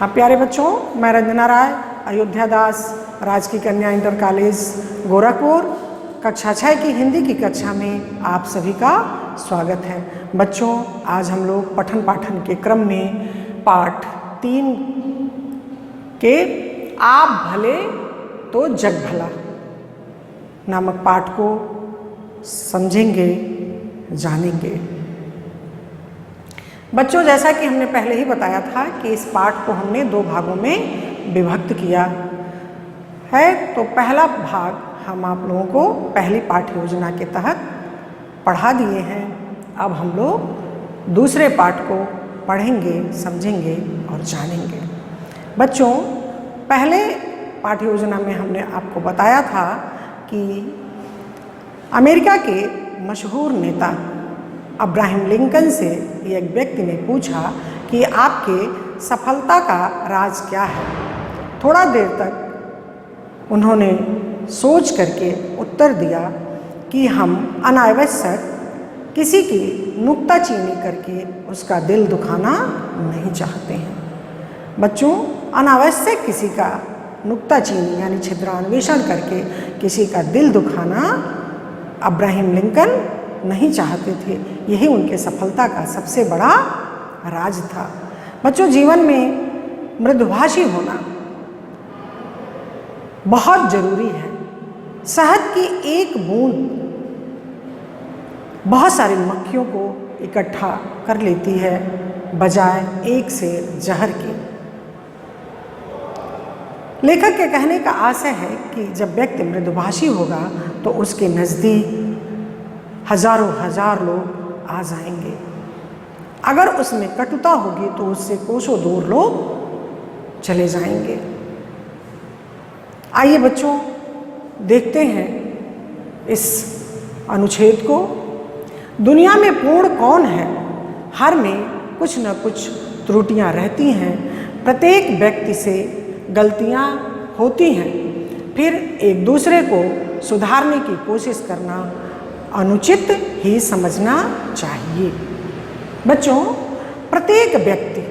हाँ प्यारे बच्चों, मैं रंजना राय, अयोध्या दास, राजकीय कन्या इंटर कॉलेज गोरखपुर, कक्षा 6 की हिंदी की कक्षा में आप सभी का स्वागत है। बच्चों, आज हम लोग पठन पाठन के क्रम में पाठ 3 के आप भले तो जग भला नामक पाठ को समझेंगे, जानेंगे। बच्चों, जैसा कि हमने पहले ही बताया था कि इस पाठ को हमने 2 भागों में विभक्त किया है। तो पहला भाग हम आप लोगों को पहली पाठ योजना के तहत पढ़ा दिए हैं। अब हम लोग दूसरे पाठ को पढ़ेंगे, समझेंगे और जानेंगे। बच्चों, पहले पाठ योजना में हमने आपको बताया था कि अमेरिका के मशहूर नेता अब्राहम लिंकन से एक व्यक्ति ने पूछा कि आपके सफलता का राज क्या है। थोड़ा देर तक उन्होंने सोच करके उत्तर दिया कि हम अनावश्यक किसी की नुक्ताचीनी करके उसका दिल दुखाना नहीं चाहते हैं। बच्चों, अनावश्यक किसी का नुक्ताचीनी यानी छिद्रान्वेषण करके किसी का दिल दुखाना अब्राहम लिंकन नहीं चाहते थे। यही उनके सफलता का सबसे बड़ा राज था। बच्चों, जीवन में मृदुभाषी होना बहुत जरूरी है। शहद की एक बूंद बहुत सारी मक्खियों को इकट्ठा कर लेती है, बजाय एक से जहर के। लेखक के कहने का आशय है कि जब व्यक्ति मृदुभाषी होगा तो उसके नज़दीक हजारों हजार लोग आ जाएंगे। अगर उसमें कटुता होगी तो उससे कोसों दूर लोग चले जाएंगे। आइए बच्चों, देखते हैं इस अनुच्छेद को। दुनिया में पूर्ण कौन है? हर में कुछ न कुछ त्रुटियां रहती हैं। प्रत्येक व्यक्ति से गलतियां होती हैं। फिर एक दूसरे को सुधारने की कोशिश करना अनुचित ही समझना चाहिए। बच्चों, प्रत्येक व्यक्ति,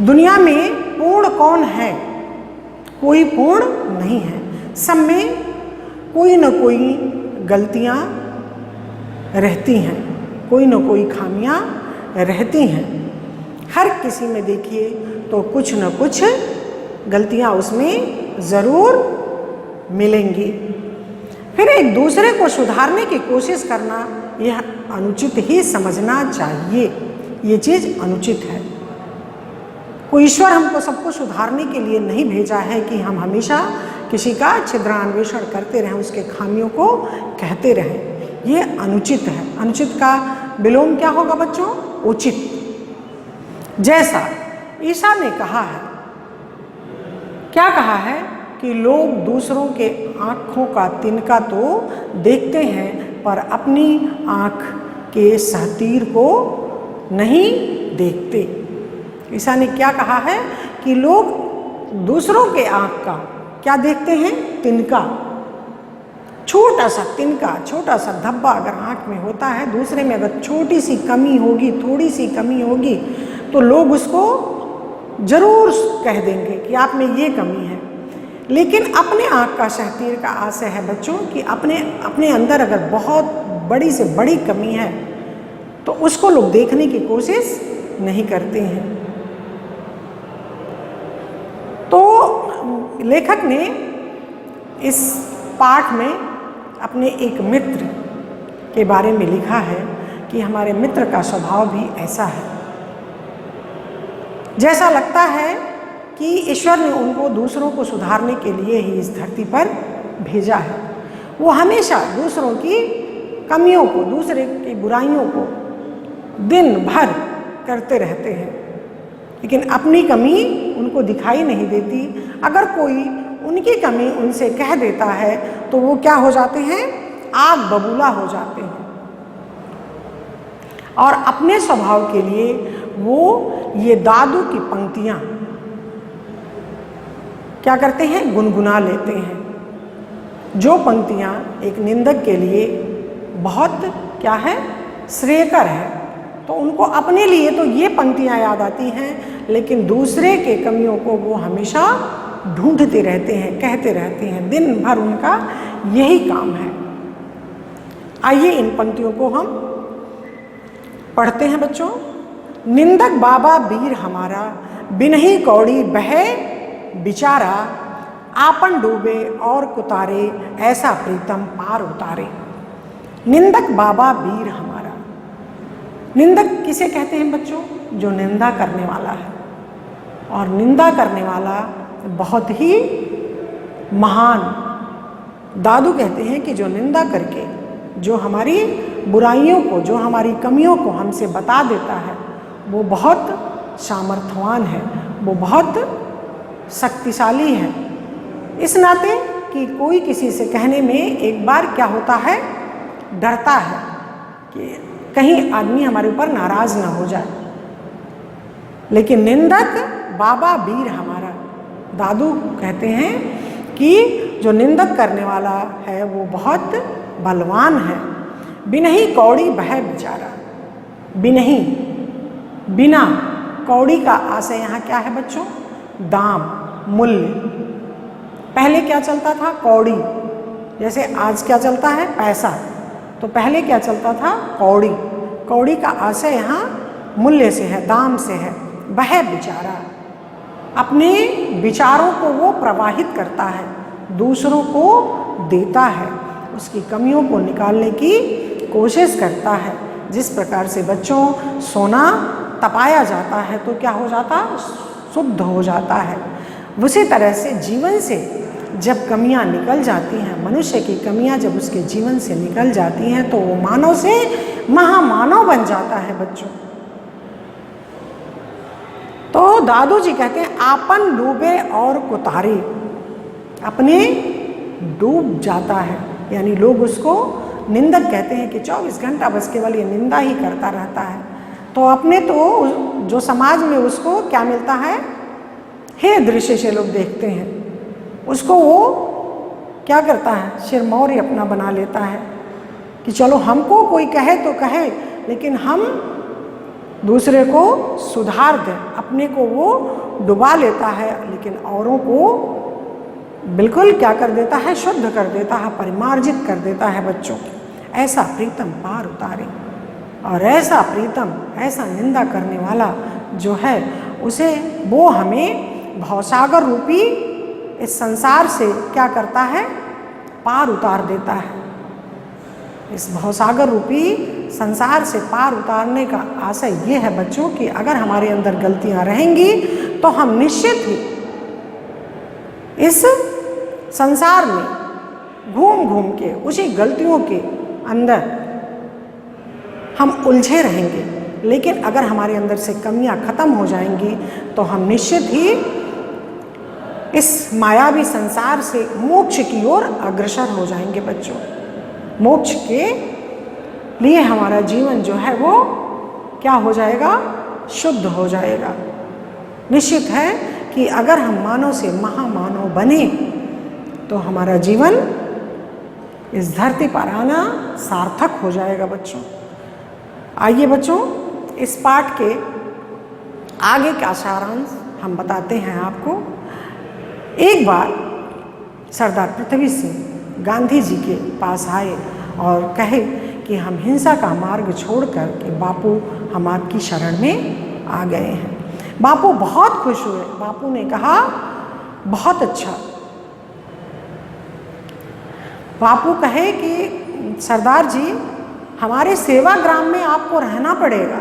दुनिया में पूर्ण कौन है? कोई पूर्ण नहीं है। सब में कोई न कोई गलतियां रहती हैं, कोई न कोई खामियां रहती हैं। हर किसी में देखिए तो कुछ न कुछ गलतियां उसमें ज़रूर मिलेंगी। फिर एक दूसरे को सुधारने की कोशिश करना यह अनुचित ही समझना चाहिए। ये चीज़ अनुचित है। कोई ईश्वर हमको सबको सुधारने के लिए नहीं भेजा है कि हम हमेशा किसी का छिद्रान्वेषण करते रहें, उसके खामियों को कहते रहें। ये अनुचित है। अनुचित का विलोम क्या होगा बच्चों? उचित। जैसा ईसा ने कहा है, क्या कहा है कि लोग दूसरों के आँखों का तिनका तो देखते हैं पर अपनी आँख के सहतीर को नहीं देखते। ईसा ने क्या कहा है कि लोग दूसरों के आँख का क्या देखते हैं? तिनका। छोटा सा तिनका, छोटा सा धब्बा अगर आँख में होता है, दूसरे में अगर छोटी सी कमी होगी, थोड़ी सी कमी होगी, तो लोग उसको जरूर कह देंगे कि आप में ये कमी है। लेकिन अपने आँख का सहतीर का आशय है बच्चों कि अपने अंदर अगर बहुत बड़ी से बड़ी कमी है तो उसको लोग देखने की कोशिश नहीं करते हैं। तो लेखक ने इस पाठ में अपने एक मित्र के बारे में लिखा है कि हमारे मित्र का स्वभाव भी ऐसा है। जैसा लगता है कि ईश्वर ने उनको दूसरों को सुधारने के लिए ही इस धरती पर भेजा है। वो हमेशा दूसरों की कमियों को, दूसरे की बुराइयों को दिन भर करते रहते हैं, लेकिन अपनी कमी उनको दिखाई नहीं देती। अगर कोई उनकी कमी उनसे कह देता है तो वो क्या हो जाते हैं? आग बबूला हो जाते हैं और अपने स्वभाव के लिए वो ये दादू की पंक्तियाँ क्या करते हैं? गुनगुना लेते हैं। जो पंक्तियाँ एक निंदक के लिए बहुत क्या है? श्रेयकर है। तो तो उनको अपने लिए तो ये पंक्तियाँ याद आती हैं, लेकिन दूसरे के कमियों को वो हमेशा ढूंढते रहते हैं, कहते रहते हैं, दिन भर उनका यही काम है। आइए इन पंक्तियों को हम पढ़ते हैं बच्चों। निंदक बाबा वीर हमारा, बिनही कौड़ी बहे बिचारा, आपन डूबे और कुतारे, ऐसा प्रीतम पार उतारे। निंदक बाबा वीर हमारा। निंदक किसे कहते हैं बच्चों? जो निंदा करने वाला है। और निंदा करने वाला बहुत ही महान, दादू कहते हैं कि जो निंदा करके जो हमारी बुराइयों को, जो हमारी कमियों को हमसे बता देता है, वो बहुत सामर्थ्यवान है, वो बहुत शक्तिशाली है। इस नाते कि कोई किसी से कहने में एक बार क्या होता है, डरता है कि कहीं आदमी हमारे ऊपर नाराज ना हो जाए। लेकिन निंदक बाबा वीर हमारा, दादू कहते हैं कि जो निंदक करने वाला है वो बहुत बलवान है। बिनही कौड़ी बह बेचारा। बिनही, बिना, कौड़ी का आशय यहाँ क्या है बच्चों? दाम, मूल्य। पहले क्या चलता था? कौड़ी। जैसे आज क्या चलता है? पैसा। तो पहले क्या चलता था? कौड़ी। कौड़ी का आशय यहाँ मूल्य से है, दाम से है। वह बेचारा अपने विचारों को वो प्रवाहित करता है, दूसरों को देता है, उसकी कमियों को निकालने की कोशिश करता है। जिस प्रकार से बच्चों सोना तपाया जाता है तो क्या हो जाता? शुद्ध हो जाता है। उसी तरह से जीवन से जब कमियां निकल जाती हैं, मनुष्य की कमियां जब उसके जीवन से निकल जाती हैं तो वो मानव से महामानव बन जाता है बच्चों। तो दादू जी कहते हैं आपन डूबे और कुतारे, अपने डूब जाता है, यानी लोग उसको निंदक कहते हैं कि 24 घंटा बस केवल ये निंदा ही करता रहता है। तो अपने तो जो समाज में उसको क्या मिलता है? हे दृश्य से लोग देखते हैं उसको, वो क्या करता है? सिरमौरी अपना बना लेता है कि चलो हमको कोई कहे तो कहे, लेकिन हम दूसरे को सुधार दें। अपने को वो डुबा लेता है, लेकिन औरों को बिल्कुल क्या कर देता है? शुद्ध कर देता है, परिमार्जित कर देता है बच्चों। ऐसा प्रीतम पार उतारे। और ऐसा प्रीतम, ऐसा निंदा करने वाला जो है, उसे वो हमें भवसागर रूपी इस संसार से क्या करता है? पार उतार देता है। इस भवसागर रूपी संसार से पार उतारने का आशय ये है बच्चों कि अगर हमारे अंदर गलतियां रहेंगी तो हम निश्चित ही इस संसार में घूम घूम के उसी गलतियों के अंदर हम उलझे रहेंगे। लेकिन अगर हमारे अंदर से कमियां खत्म हो जाएंगी तो हम निश्चित ही इस मायावी संसार से मोक्ष की ओर अग्रसर हो जाएंगे बच्चों। मोक्ष के लिए हमारा जीवन जो है वो क्या हो जाएगा? शुद्ध हो जाएगा। निश्चित है कि अगर हम मानव से महामानव बने तो हमारा जीवन इस धरती पर आना सार्थक हो जाएगा बच्चों। आइए बच्चों, इस पाठ के आगे का सारांश हम बताते हैं आपको। एक बार सरदार पृथ्वी सिंह गांधी जी के पास आए और कहे कि हम हिंसा का मार्ग छोड़कर कि बापू हम आपकी शरण में आ गए हैं। बापू बहुत खुश हुए। बापू ने कहा बहुत अच्छा। बापू कहे कि सरदार जी हमारे सेवाग्राम में आपको रहना पड़ेगा।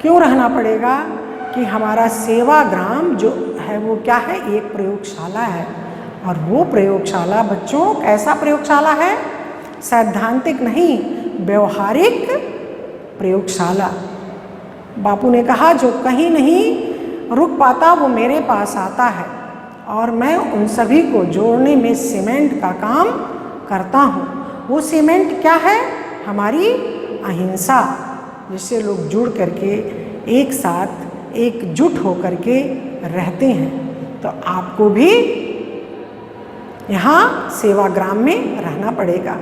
क्यों रहना पड़ेगा? कि हमारा सेवाग्राम जो है वो क्या है? एक प्रयोगशाला है। और वो प्रयोगशाला बच्चों कैसा प्रयोगशाला है? सैद्धांतिक नहीं, व्यवहारिक प्रयोगशाला। बापू ने कहा जो कहीं नहीं रुक पाता वो मेरे पास आता है और मैं उन सभी को जोड़ने में सीमेंट का काम करता हूँ। वो सीमेंट क्या है? हमारी अहिंसा, जिससे लोग जुड़ करके एक साथ एकजुट होकर के रहते हैं। तो आपको भी यहाँ सेवाग्राम में रहना पड़ेगा।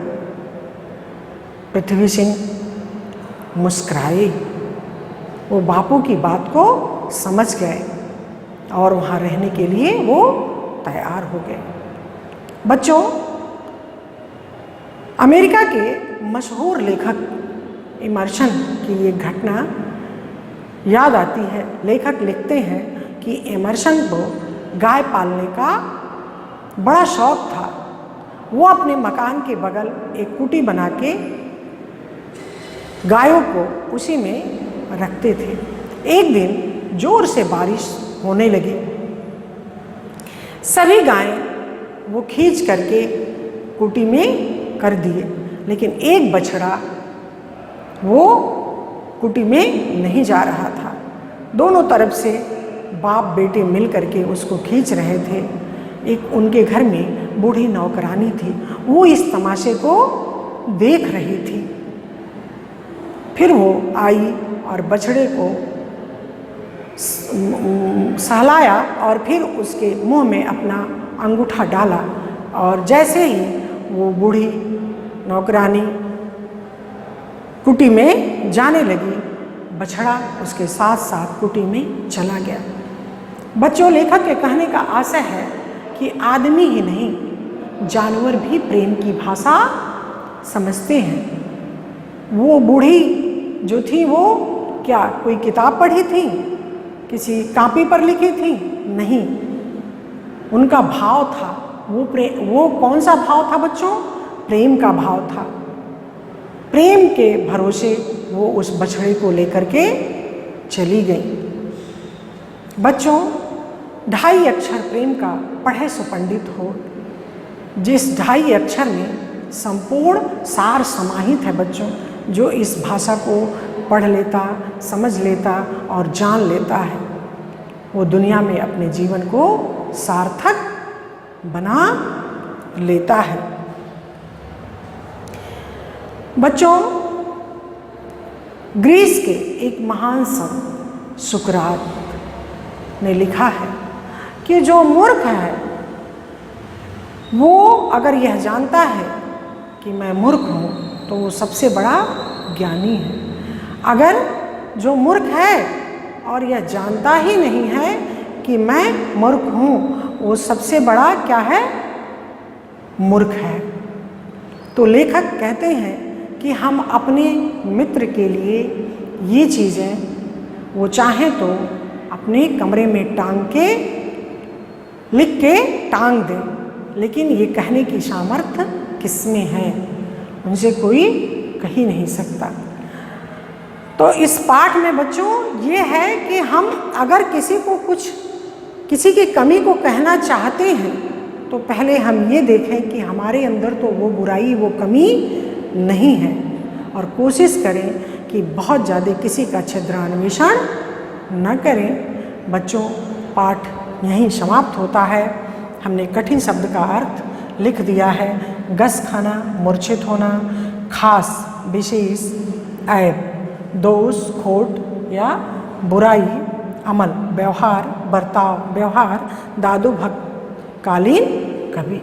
पृथ्वी सिंह मुस्कुराए। वो बापू की बात को समझ गए और वहाँ रहने के लिए वो तैयार हो गए। बच्चों, अमेरिका के मशहूर लेखक इमर्सन की ये घटना याद आती है। लेखक लिखते हैं कि इमर्सन को गाय पालने का बड़ा शौक था। वो अपने मकान के बगल एक कुटी बना के गायों को उसी में रखते थे। एक दिन जोर से बारिश होने लगी। सभी गायें वो खींच करके कुटी में कर दिए, लेकिन एक बछड़ा वो कुटी में नहीं जा रहा था। दोनों तरफ से बाप बेटे मिल करके उसको खींच रहे थे। एक उनके घर में बूढ़ी नौकरानी थी, वो इस तमाशे को देख रही थी। फिर वो आई और बछड़े को सहलाया और फिर उसके मुंह में अपना अंगूठा डाला, और जैसे ही वो बूढ़ी नौकरानी कुटी में जाने लगी, बछड़ा उसके साथ साथ कुटी में चला गया। बच्चों, लेखक के कहने का आशय है कि आदमी ही नहीं, जानवर भी प्रेम की भाषा समझते हैं। वो बूढ़ी जो थी वो क्या कोई किताब पढ़ी थी, किसी कापी पर लिखी थी? नहीं, उनका भाव था। वो कौन सा भाव था बच्चों? प्रेम का भाव था। प्रेम के भरोसे वो उस बछड़े को लेकर के चली गई। बच्चों, 2.5 अक्षर प्रेम का पढ़े सो पंडित हो। जिस 2.5 अक्षर में संपूर्ण सार समाहित है बच्चों, जो इस भाषा को पढ़ लेता, समझ लेता और जान लेता है, वो दुनिया में अपने जीवन को सार्थक बना लेता है। बच्चों, ग्रीस के एक महान संत सुकरात ने लिखा है कि जो मूर्ख है वो अगर यह जानता है कि मैं मूर्ख हूँ तो वो सबसे बड़ा ज्ञानी है। अगर जो मूर्ख है और यह जानता ही नहीं है कि मैं मूर्ख हूँ, वो सबसे बड़ा क्या है? मूर्ख है। तो लेखक कहते हैं कि हम अपने मित्र के लिए ये चीज़ें वो चाहें तो अपने कमरे में टांग के लिख के टांग दें, लेकिन ये कहने की सामर्थ्य किसमें है? उनसे कोई कह ही नहीं सकता। तो इस पाठ में बच्चों ये है कि हम अगर किसी की कमी को कहना चाहते हैं तो पहले हम ये देखें कि हमारे अंदर तो वो बुराई, वो कमी नहीं है, और कोशिश करें कि बहुत ज़्यादा किसी का छिद्रान्वेषण न करें। बच्चों, पाठ यहीं समाप्त होता है। हमने कठिन शब्द का अर्थ लिख दिया है। गस खाना, मूर्छित होना, खास, विशेष, ऐब, दोष, खोट या बुराई, अमल, व्यवहार, बर्ताव, व्यवहार, दादू भक्त, कालीन, कवि।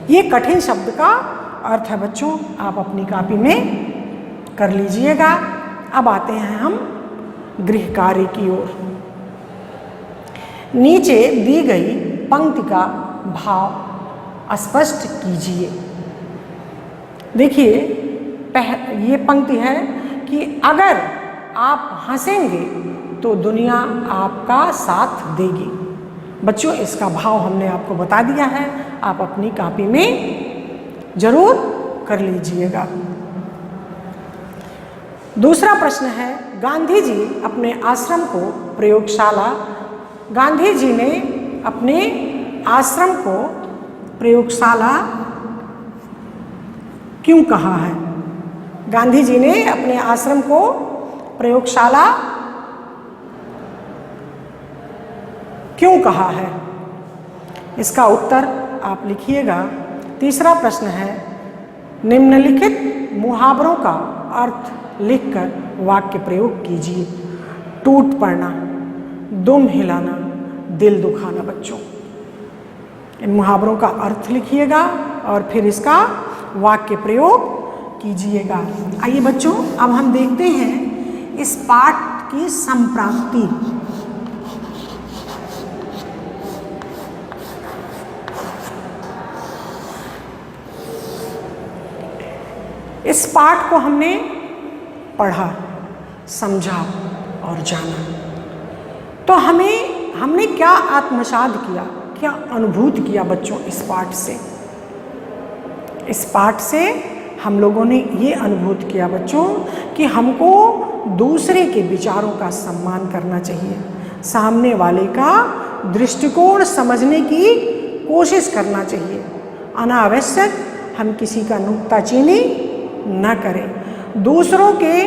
ये कठिन शब्द का अर्थ है बच्चों, आप अपनी कॉपी में कर लीजिएगा। अब आते हैं हम गृह कार्य की ओर। नीचे दी गई पंक्ति का भाव स्पष्ट कीजिए। देखिए, ये पंक्ति है कि अगर आप हंसेंगे तो दुनिया आपका साथ देगी। बच्चों, इसका भाव हमने आपको बता दिया है, आप अपनी कॉपी में जरूर कर लीजिएगा। दूसरा प्रश्न है, गांधी जी अपने आश्रम को प्रयोगशाला, गांधी जी ने अपने आश्रम को प्रयोगशाला क्यों कहा है? गांधी जी ने अपने आश्रम को प्रयोगशाला क्यों कहा है? इसका उत्तर आप लिखिएगा। तीसरा प्रश्न है, निम्नलिखित मुहावरों का अर्थ लिखकर वाक्य प्रयोग कीजिए। टूट पड़ना, दुम हिलाना, दिल दुखाना। बच्चों, इन मुहावरों का अर्थ लिखिएगा और फिर इसका वाक्य प्रयोग कीजिएगा। आइए बच्चों, अब हम देखते हैं इस पाठ की संप्राप्ति। इस पाठ को हमने पढ़ा, समझा और जाना, तो हमने क्या आत्मसात किया, क्या अनुभूत किया बच्चों इस पाठ से? इस पाठ से हम लोगों ने ये अनुभूत किया बच्चों कि हमको दूसरे के विचारों का सम्मान करना चाहिए, सामने वाले का दृष्टिकोण समझने की कोशिश करना चाहिए। अनावश्यक हम किसी का नुक्ताचीनी न करें, दूसरों के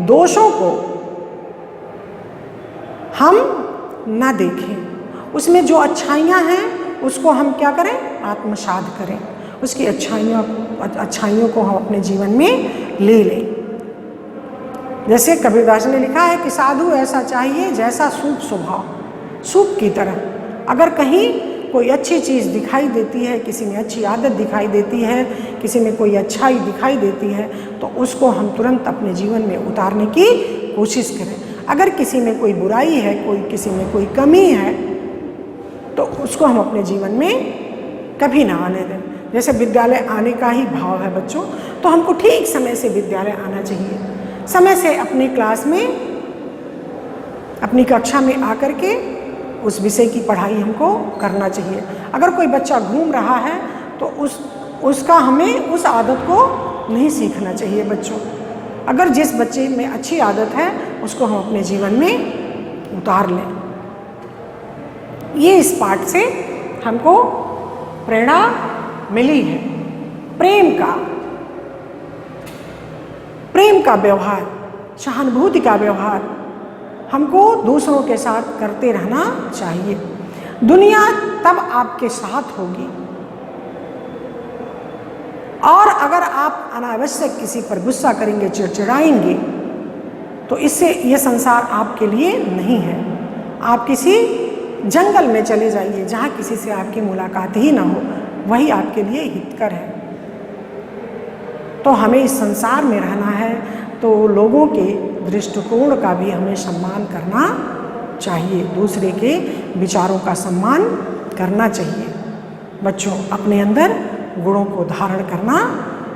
दोषों को हम न देखें, उसमें जो अच्छाइयाँ हैं उसको हम क्या करें, आत्मसात करें, उसकी अच्छाइयों को हम अपने जीवन में ले लें। जैसे कबीरदास ने लिखा है कि साधु ऐसा चाहिए जैसा सूप स्वभाव, सूप की तरह। अगर कहीं कोई अच्छी चीज़ दिखाई देती है, किसी में अच्छी आदत दिखाई देती है, किसी में कोई अच्छाई दिखाई देती है, तो उसको हम तुरंत अपने जीवन में उतारने की कोशिश करें। अगर किसी में कोई बुराई है, किसी में कोई कमी है, तो उसको हम अपने जीवन में कभी ना आने दें। जैसे विद्यालय आने का ही भाव है बच्चों, तो हमको ठीक समय से विद्यालय आना चाहिए, समय से अपनी क्लास में, अपनी कक्षा में आकर के उस विषय की पढ़ाई हमको करना चाहिए। अगर कोई बच्चा घूम रहा है तो उसका हमें उस आदत को नहीं सीखना चाहिए बच्चों। अगर जिस बच्चे में अच्छी आदत है उसको हम अपने जीवन में उतार लें। ये इस पाठ से हमको प्रेरणा मिली है। प्रेम का व्यवहार, सहानुभूति का व्यवहार हमको दूसरों के साथ करते रहना चाहिए। दुनिया तब आपके साथ होगी, और अगर आप अनावश्यक किसी पर गुस्सा करेंगे, चिड़चिड़ाएंगे, तो इससे ये संसार आपके लिए नहीं है। आप किसी जंगल में चले जाइए जहाँ किसी से आपकी मुलाकात ही ना हो, वही आपके लिए हितकर है। तो हमें इस संसार में रहना है तो लोगों के दृष्टिकोण का भी हमें सम्मान करना चाहिए, दूसरे के विचारों का सम्मान करना चाहिए। बच्चों, अपने अंदर गुणों को धारण करना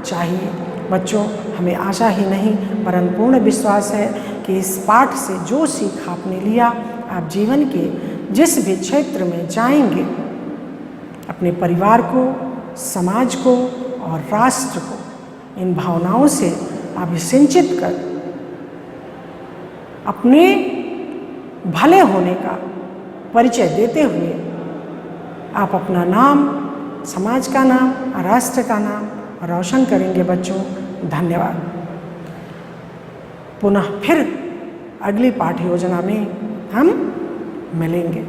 चाहिए। बच्चों, हमें आशा ही नहीं वरन पूर्ण विश्वास है कि इस पाठ से जो सीख आपने लिया, आप जीवन के जिस भी क्षेत्र में जाएंगे, अपने परिवार को, समाज को और राष्ट्र को इन भावनाओं से अभिसिंचित कर अपने भले होने का परिचय देते हुए आप अपना नाम, समाज का नाम, राष्ट्र का नाम रोशन करेंगे। बच्चों, धन्यवाद। पुनः फिर अगली पाठ योजना में हम मिलेंगे।